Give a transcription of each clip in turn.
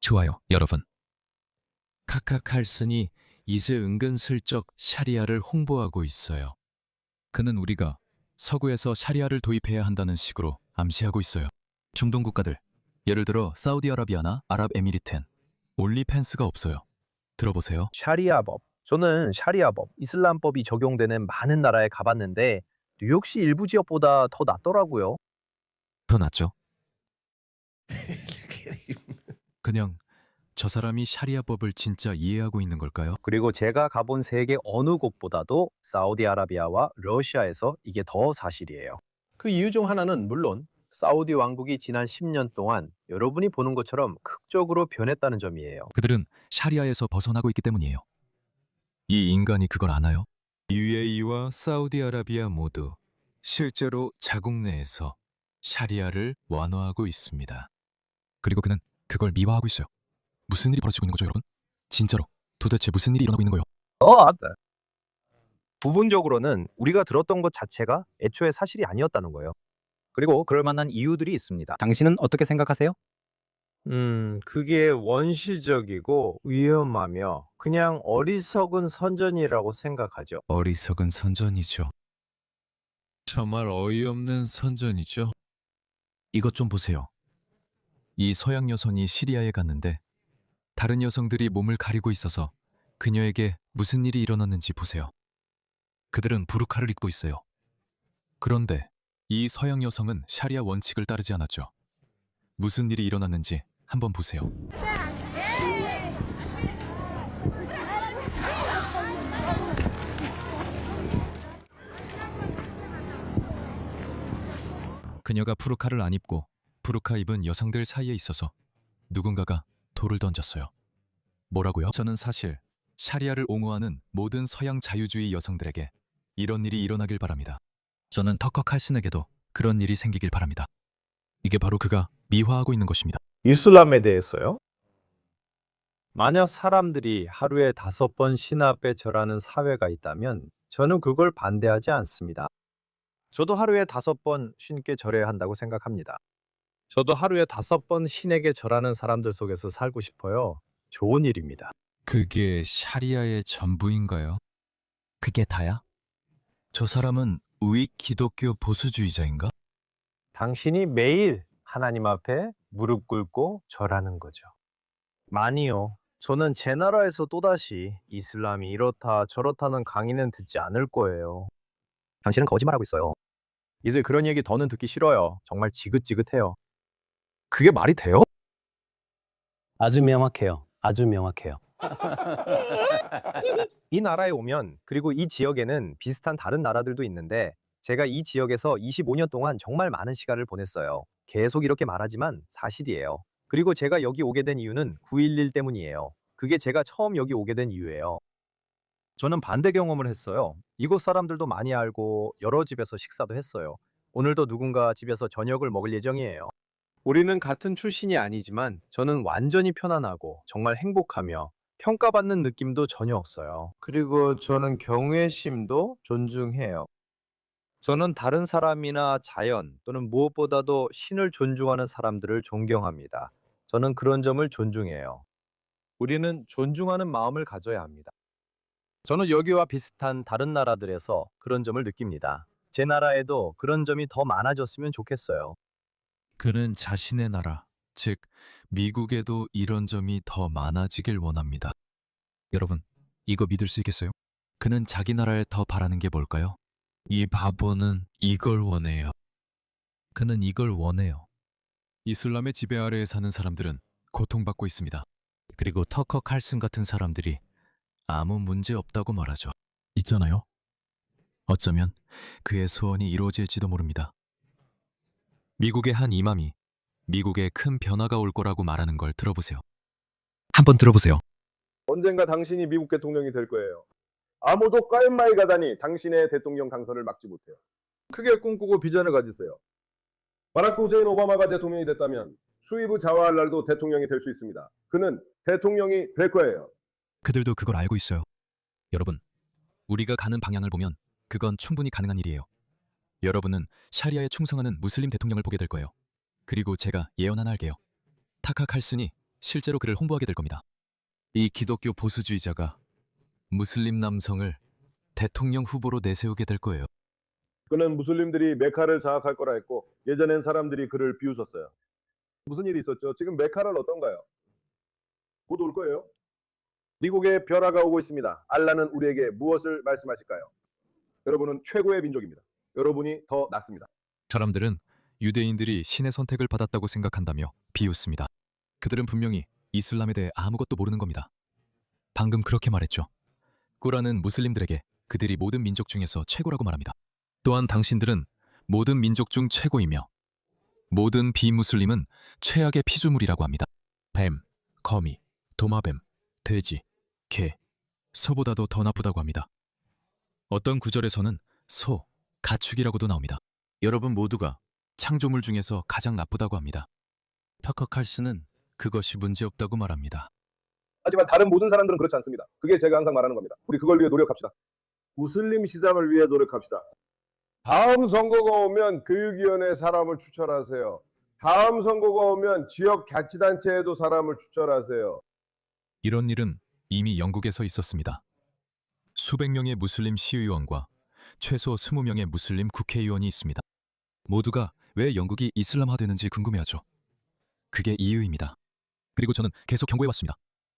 좋아요, 여러분. 카카 칼슨이 이제 은근슬쩍 샤리아를 홍보하고 있어요. 그는 우리가 서구에서 샤리아를 도입해야 한다는 식으로 암시하고 있어요. 중동 국가들, 예를 들어 사우디아라비아나 아랍에미리트엔 올리펜스가 없어요. 들어보세요. 샤리아법. 저는 샤리아법, 이슬람법이 적용되는 많은 나라에 가봤는데 뉴욕시 일부 지역보다 더 낫더라고요. 더 낫죠? 그냥 저 사람이 샤리아법을 진짜 이해하고 있는 걸까요? 그리고 제가 가본 세계 어느 곳보다도 사우디아라비아와 러시아에서 이게 더 사실이에요. 그 이유 중 하나는 물론 사우디 왕국이 지난 10년 동안 여러분이 보는 것처럼 극적으로 변했다는 점이에요. 그들은 샤리아에서 벗어나고 있기 때문이에요. 이 인간이 그걸 아나요? UAE와 사우디아라비아 모두 실제로 자국 내에서 샤리아를 완화하고 있습니다. 그리고 그는 그걸 미화하고 있어요. 무슨 일이 벌어지고 있는 거죠, 여러분? 진짜로 도대체 무슨 일이 일어나고 있는 거예요? 부분적으로는 우리가 들었던 것 자체가 애초에 사실이 아니었다는 거예요. 그리고 그럴 만한 이유들이 있습니다. 당신은 어떻게 생각하세요? 그게 원시적이고 위험하며 그냥 어리석은 선전이라고 생각하죠. 어리석은 선전이죠. 정말 어이없는 선전이죠. 이것 좀 보세요. 이 서양 여성이 시리아에 갔는데 다른 여성들이 몸을 가리고 있어서 그녀에게 무슨 일이 일어났는지 보세요. 그들은 부르카를 입고 있어요. 그런데 이 서양 여성은 샤리아 원칙을 따르지 않았죠. 무슨 일이 일어났는지 한번 보세요. 그녀가 부르카를 안 입고 부르카 입은 여성들 사이에 있어서 누군가가 돌을 던졌어요. 뭐라고요? 저는 사실 샤리아를 옹호하는 모든 서양 자유주의 여성들에게 이런 일이 일어나길 바랍니다. 저는 터커 칼슨에게도 그런 일이 생기길 바랍니다. 이게 바로 그가 미화하고 있는 것입니다. 이슬람에 대해서요? 만약 사람들이 하루에 5번 신압에 절하는 사회가 있다면 저는 그걸 반대하지 않습니다. 저도 하루에 5번 신께 절해야 한다고 생각합니다. 저도 하루에 5번 신에게 절하는 사람들 속에서 살고 싶어요. 좋은 일입니다. 그게 샤리아의 전부인가요? 그게 다야? 저 사람은 우익 기독교 보수주의자인가? 당신이 매일 하나님 앞에 무릎 꿇고 절하는 거죠. 많이요. 저는 제 나라에서 또다시 이슬람이 이렇다 저렇다는 강의는 듣지 않을 거예요. 당신은 거짓말하고 있어요. 이제 그런 얘기 더는 듣기 싫어요. 정말 지긋지긋해요. 그게 말이 돼요? 아주 명확해요. 아주 명확해요. 이 나라에 오면 그리고 이 지역에는 비슷한 다른 나라들도 있는데 제가 이 지역에서 25년 동안 정말 많은 시간을 보냈어요. 계속 이렇게 말하지만 사실이에요. 그리고 제가 여기 오게 된 이유는 9.11 때문이에요. 그게 제가 처음 여기 오게 된 이유예요. 저는 반대 경험을 했어요. 이곳 사람들도 많이 알고 여러 집에서 식사도 했어요. 오늘도 누군가 집에서 저녁을 먹을 예정이에요. 우리는 같은 출신이 아니지만 저는 완전히 편안하고 정말 행복하며 평가받는 느낌도 전혀 없어요. 그리고 저는 경외심도 존중해요. 저는 다른 사람이나 자연 또는 무엇보다도 신을 존중하는 사람들을 존경합니다. 저는 그런 점을 존중해요. 우리는 존중하는 마음을 가져야 합니다. 저는 여기와 비슷한 다른 나라들에서 그런 점을 느낍니다. 제 나라에도 그런 점이 더 많아졌으면 좋겠어요. 그는 자신의 나라, 즉 미국에도 이런 점이 더 많아지길 원합니다. 여러분, 이거 믿을 수 있겠어요? 그는 자기 나라에 더 바라는 게 뭘까요? 이 바보는 이걸 원해요. 그는 이걸 원해요. 이슬람의 지배 아래에 사는 사람들은 고통받고 있습니다. 그리고 터커 칼슨 같은 사람들이 아무 문제 없다고 말하죠. 있잖아요. 어쩌면 그의 소원이 이루어질지도 모릅니다. 미국의 한 이맘이 미국에 큰 변화가 올 거라고 말하는 걸 들어보세요. 한번 들어보세요. 언젠가 당신이 미국 대통령이 될 거예요. 아무도 까임마이 가다니 당신의 대통령 당선을 막지 못해요. 크게 꿈꾸고 비전을 가지세요. 바라크 후세인 오바마가 대통령이 됐다면 슈이브 자와할랄도 대통령이 될 수 있습니다. 그는 대통령이 될 거예요. 그들도 그걸 알고 있어요. 여러분, 우리가 가는 방향을 보면 그건 충분히 가능한 일이에요. 여러분은 샤리아에 충성하는 무슬림 대통령을 보게 될 거예요. 그리고 제가 예언 하나 할게요. 타카 칼슨이 실제로 그를 홍보하게 될 겁니다. 이 기독교 보수주의자가 무슬림 남성을 대통령 후보로 내세우게 될 거예요. 그는 무슬림들이 메카를 장악할 거라 했고 예전엔 사람들이 그를 비웃었어요. 무슨 일이 있었죠? 지금 메카는 어떤가요? 곧 올 거예요. 미국에 변화가 오고 있습니다. 알라는 우리에게 무엇을 말씀하실까요? 여러분은 최고의 민족입니다. 여러분이 더 낫습니다. 사람들은 유대인들이 신의 선택을 받았다고 생각한다며 비웃습니다. 그들은 분명히 이슬람에 대해 아무것도 모르는 겁니다. 방금 그렇게 말했죠. 꾸란은 무슬림들에게 그들이 모든 민족 중에서 최고라고 말합니다. 또한 당신들은 모든 민족 중 최고이며 모든 비무슬림은 최악의 피조물이라고 합니다. 뱀, 거미, 도마뱀, 돼지, 개, 소보다도 더 나쁘다고 합니다. 어떤 구절에서는 소, 가축이라고도 나옵니다. 여러분 모두가 창조물 중에서 가장 나쁘다고 합니다. 터커 칼스는 그것이 문제없다고 말합니다. 하지만 다른 모든 사람들은 그렇지 않습니다. 그게 제가 항상 말하는 겁니다. 우리 그걸 위해 노력합시다. 무슬림 시장을 위해 노력합시다. 다음 선거가 오면 교육위원회 사람을 추천하세요. 다음 선거가 오면 지역 자치단체에도 사람을 추천하세요. 이런 일은 이미 영국에서 있었습니다. 수백 명의 무슬림 시의원과 최소 20명의 무슬림 국회의원이 있습니다. 모두가 왜 영국이 이슬람화되는지 궁금해하죠. 그게 이유입니다. 그리고 저는 계속 경고해왔습니다.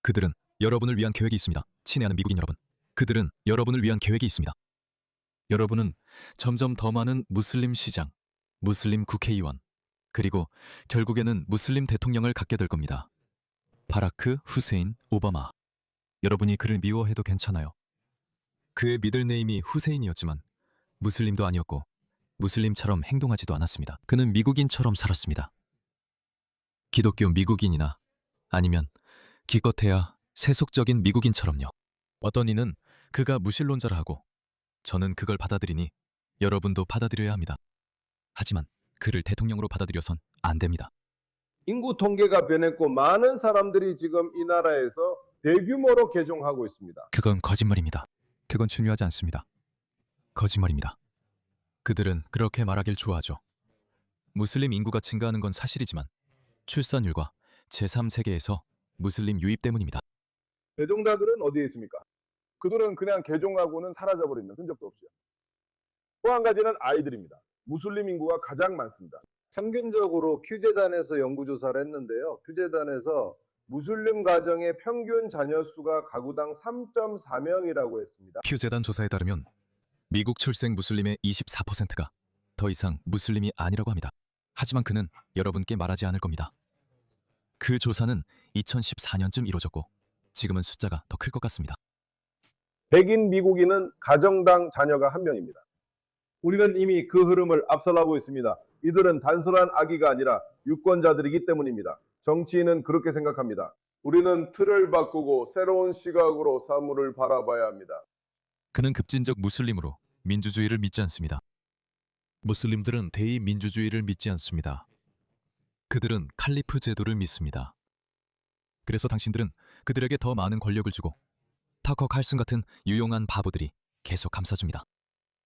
그들은 여러분을 위한 계획이 있습니다. 친애하는 미국인 여러분. 그들은 여러분을 위한 계획이 있습니다. 여러분은 점점 더 많은 무슬림 시장, 무슬림 국회의원, 그리고 결국에는 무슬림 대통령을 갖게 될 겁니다. 바라크 후세인 오바마. 여러분이 그를 미워해도 괜찮아요. 그의 미들네임이 후세인이었지만 무슬림도 아니었고 무슬림처럼 행동하지도 않았습니다. 그는 미국인처럼 살았습니다. 기독교 미국인이나 아니면 기껏해야 세속적인 미국인처럼요. 어떤 이는 그가 무신론자라 하고 저는 그걸 받아들이니 여러분도 받아들여야 합니다. 하지만 그를 대통령으로 받아들여선 안 됩니다. 인구 통계가 변했고 많은 사람들이 지금 이 나라에서 대규모로 개종하고 있습니다. 그건 거짓말입니다. 그건 중요하지 않습니다. 거짓말입니다. 그들은 그렇게 말하길 좋아하죠. 무슬림 인구가 증가하는 건 사실이지만 출산율과 제3세계에서 무슬림 유입 때문입니다. 개종자들은 어디에 있습니까? 그들은 그냥 개종하고는 사라져버리는 흔적도 없어요. 또 한 가지는 아이들입니다. 무슬림 인구가 가장 많습니다. 평균적으로 큐재단에서 연구조사를 했는데요. 큐재단에서 무슬림 가정의 평균 자녀 수가 가구당 3.4명이라고 했습니다. 퓨재단 조사에 따르면 미국 출생 무슬림의 24%가 더 이상 무슬림이 아니라고 합니다. 하지만 그는 여러분께 말하지 않을 겁니다. 그 조사는 2014년쯤 이루어졌고 지금은 숫자가 더 클 것 같습니다. 백인 미국인은 가정당 자녀가 1명입니다. 우리는 이미 그 흐름을 앞서가고 있습니다. 이들은 단순한 아기가 아니라 유권자들이기 때문입니다. 정치인은 그렇게 생각합니다. 우리는 틀을 바꾸고 새로운 시각으로 사물을 바라봐야 합니다. 그는 급진적 무슬림으로 민주주의를 믿지 않습니다. 무슬림들은 대의민주주의를 믿지 않습니다. 그들은 칼리프 제도를 믿습니다. 그래서 당신들은 그들에게 더 많은 권력을 주고 타커 칼슨 같은 유용한 바보들이 계속 감싸줍니다.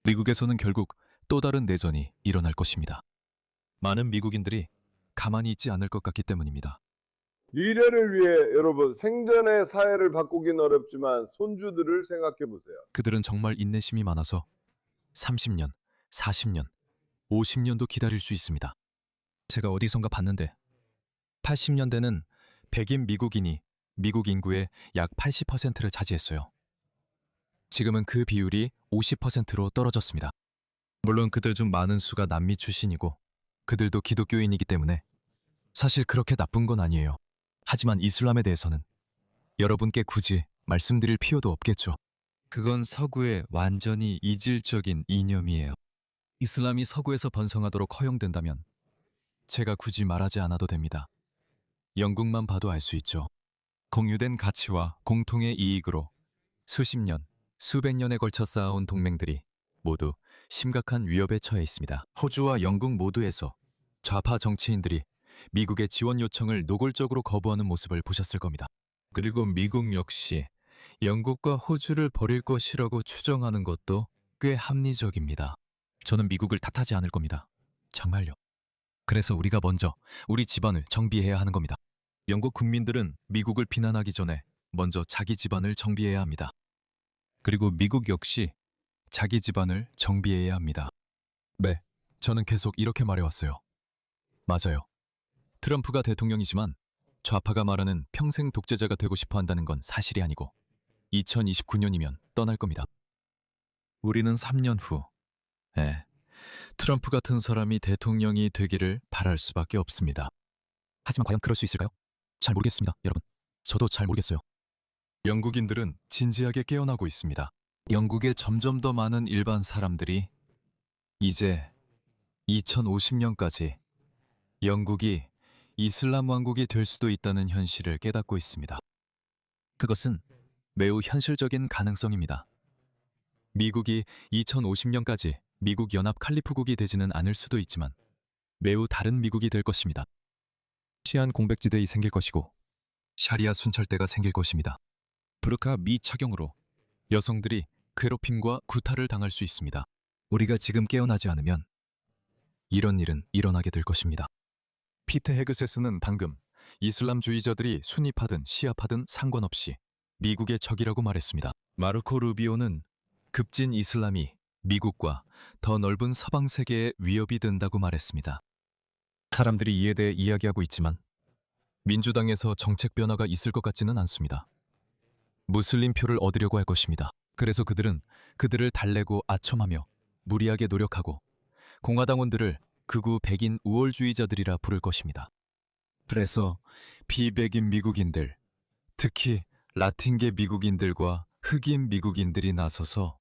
미국에서는 결국 또 다른 내전이 일어날 것입니다. 많은 미국인들이 가만히 있지 않을 것 같기 때문입니다. 미래를 위해 여러분 생전의 사회를 바꾸긴 어렵지만 손주들을 생각해 보세요. 그들은 정말 인내심이 많아서 30년, 40년, 50년도 기다릴 수 있습니다. 제가 어디선가 봤는데 80년대는 백인 미국인이 미국 인구의 약 80%를 차지했어요. 지금은 그 비율이 50%로 떨어졌습니다. 물론 그들 중 많은 수가 남미 출신이고 그들도 기독교인이기 때문에 사실 그렇게 나쁜 건 아니에요. 하지만 이슬람에 대해서는 여러분께 굳이 말씀드릴 필요도 없겠죠. 그건 서구의 완전히 이질적인 이념이에요. 이슬람이 서구에서 번성하도록 허용된다면 제가 굳이 말하지 않아도 됩니다. 영국만 봐도 알 수 있죠. 공유된 가치와 공통의 이익으로 수십 년, 수백 년에 걸쳐 쌓아온 동맹들이 모두 심각한 위협에 처해 있습니다. 호주와 영국 모두에서 좌파 정치인들이 미국의 지원 요청을 노골적으로 거부하는 모습을 보셨을 겁니다. 그리고 미국 역시 영국과 호주를 버릴 것이라고 추정하는 것도 꽤 합리적입니다. 저는 미국을 탓하지 않을 겁니다. 정말요. 그래서 우리가 먼저 우리 집안을 정비해야 하는 겁니다. 영국 국민들은 미국을 비난하기 전에 먼저 자기 집안을 정비해야 합니다. 그리고 미국 역시 자기 집안을 정비해야 합니다. 네, 저는 계속 이렇게 말해왔어요. 맞아요. 트럼프가 대통령이지만 좌파가 말하는 평생 독재자가 되고 싶어 한다는 건 사실이 아니고 2029년이면 떠날 겁니다. 우리는 3년 후, 트럼프 같은 사람이 대통령이 되기를 바랄 수밖에 없습니다. 하지만 과연 그럴 수 있을까요? 잘 모르겠습니다, 여러분. 저도 잘 모르겠어요. 영국인들은 진지하게 깨어나고 있습니다. 영국에 점점 더 많은 일반 사람들이 이제 2050년까지 영국이 이슬람 왕국이 될 수도 있다는 현실을 깨닫고 있습니다. 그것은 매우 현실적인 가능성입니다. 미국이 2050년까지 미국 연합 칼리프국이 되지는 않을 수도 있지만 매우 다른 미국이 될 것입니다. 시한 공백지대이 생길 것이고 샤리아 순찰대가 생길 것입니다. 부르카 미착용으로 여성들이 괴롭힘과 구타를 당할 수 있습니다. 우리가 지금 깨어나지 않으면 이런 일은 일어나게 될 것입니다. 피트 헤그세스는 방금 이슬람주의자들이 순위파든 시아파든 상관없이 미국의 적이라고 말했습니다. 마르코 루비오는 급진 이슬람이 미국과 더 넓은 서방 세계에 위협이 된다고 말했습니다. 사람들이 이에 대해 이야기하고 있지만 민주당에서 정책 변화가 있을 것 같지는 않습니다. 무슬림 표를 얻으려고 할 것입니다. 그래서 그들은 그들을 달래고 아첨하며 무리하게 노력하고 공화당원들을 극우 백인 우월주의자들이라 부를 것입니다. 그래서 비백인 미국인들, 특히 라틴계 미국인들과 흑인 미국인들이 나서서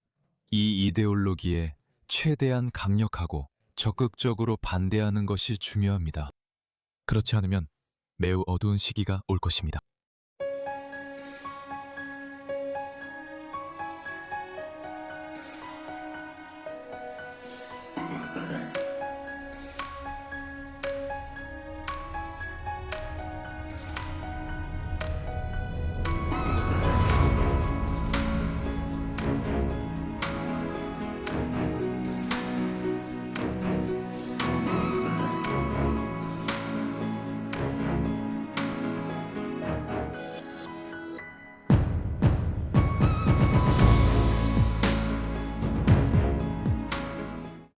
이 이데올로기에 최대한 강력하고 적극적으로 반대하는 것이 중요합니다. 그렇지 않으면 매우 어두운 시기가 올 것입니다.